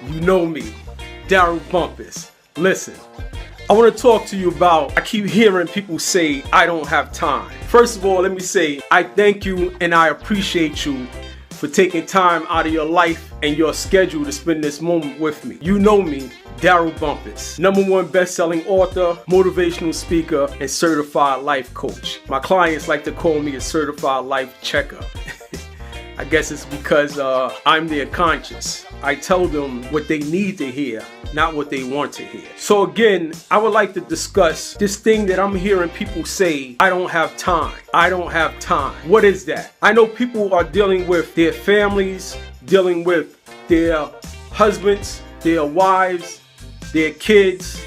You know me, Darryl Bumpass. Listen, I want to talk to you about, I keep hearing people say, I don't have time. First of all, let me say, I thank you and I appreciate you for taking time out of your life and your schedule to spend this moment with me. You know me, Darryl Bumpass, #1 best-selling author, motivational speaker, and certified life coach. My clients like to call me a certified life checker. I guess it's because I'm their conscience. I tell them what they need to hear, not what they want to hear. So again, I would like to discuss this thing that I'm hearing people say, I don't have time. I don't have time. What is that? I know people are dealing with their families, dealing with their husbands, their wives, their kids.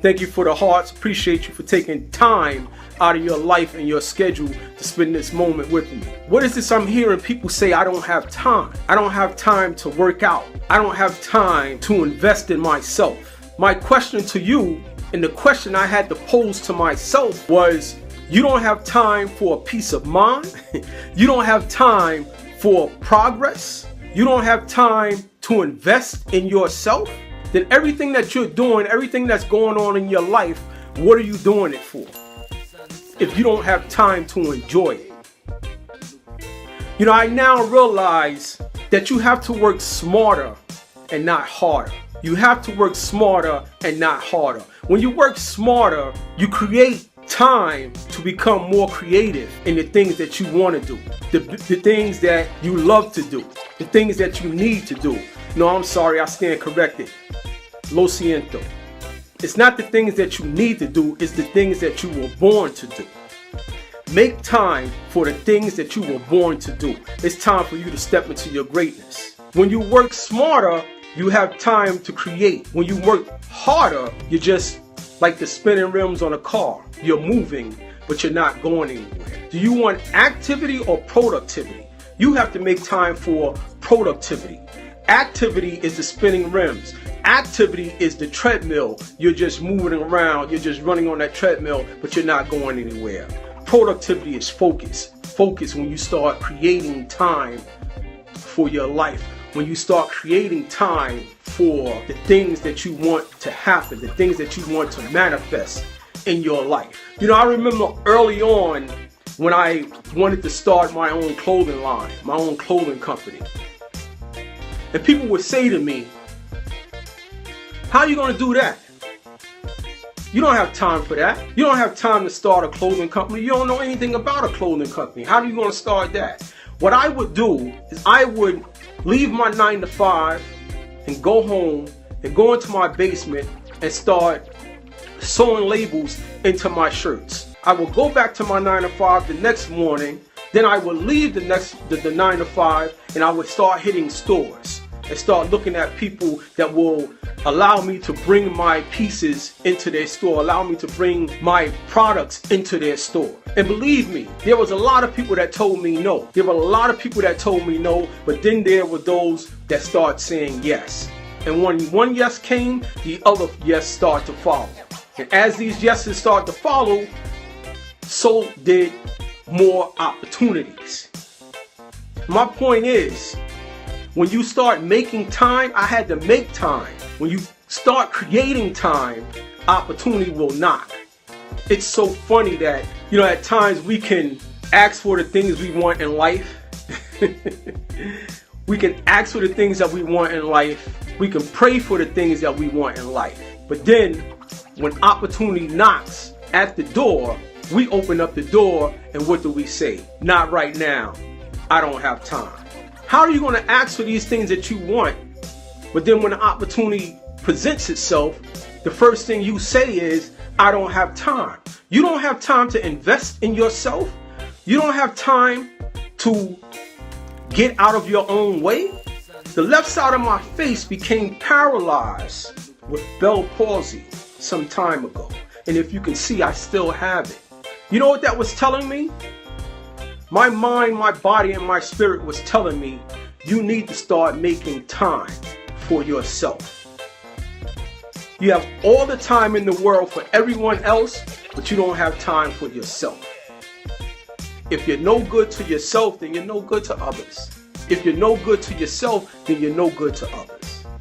Thank you for the hearts. Appreciate you for taking time out of your life and your schedule to spend this moment with me. What is this I'm hearing people say? I don't have time. I don't have time to work out. I don't have time to invest in myself. My question to you, and the question I had to pose to myself was, you don't have time for a peace of mind? You don't have time for progress? You don't have time to invest in yourself? Then everything that you're doing, everything that's going on in your life, what are you doing it for? If you don't have time to enjoy it. You know, I now realize that you have to work smarter and not harder. You have to work smarter and not harder. When you work smarter, you create time to become more creative in the things that you want to do, the things that you love to do, the things that you need to do. No, I'm sorry, I stand corrected. Lo siento. It's not the things that you need to do, it's the things that you were born to do. Make time for the things that you were born to do. It's time for you to step into your greatness. When you work smarter, you have time to create. When you work harder, you're just like the spinning rims on a car. You're moving, but you're not going anywhere. Do you want activity or productivity? You have to make time for productivity. Activity is the spinning rims. Activity is the treadmill. You're just moving around. You're just running on that treadmill, but you're not going anywhere. Productivity is focus. Focus when you start creating time for your life. When you start creating time for the things that you want to happen, the things that you want to manifest in your life. You know, I remember early on when I wanted to start my own clothing line, my own clothing company. And people would say to me, how are you going to do that? You don't have time for that. You don't have time to start a clothing company. You don't know anything about a clothing company. How are you going to start that? What I would do is I would leave my 9-to-5 and go home and go into my basement and start sewing labels into my shirts. I would go back to my 9-to-5 the next morning. Then I would leave the 9-to-5 and I would start hitting stores and start looking at people that will allow me to bring my pieces into their store, allow me to bring my products into their store. And believe me, there was a lot of people that told me no. There were a lot of people that told me no, but then there were those that started saying yes. And when one yes came, the other yes started to follow. And as these yeses start to follow, so did more opportunities. My point is, when you start making time, I had to make time. When you start creating time, opportunity will knock. It's so funny that, you know, at times we can ask for the things we want in life. We can ask for the things that we want in life. We can pray for the things that we want in life. But then when opportunity knocks at the door, we open up the door and what do we say? Not right now. I don't have time. How are you going to ask for these things that you want, but then when the opportunity presents itself, the first thing you say is, I don't have time. You don't have time to invest in yourself. You don't have time to get out of your own way. The left side of my face became paralyzed with Bell palsy some time ago. And if you can see, I still have it. You know what that was telling me? My mind, my body, and my spirit was telling me, you need to start making time for yourself. You have all the time in the world for everyone else, but you don't have time for yourself. If you're no good to yourself, then you're no good to others. If you're no good to yourself, then you're no good to others.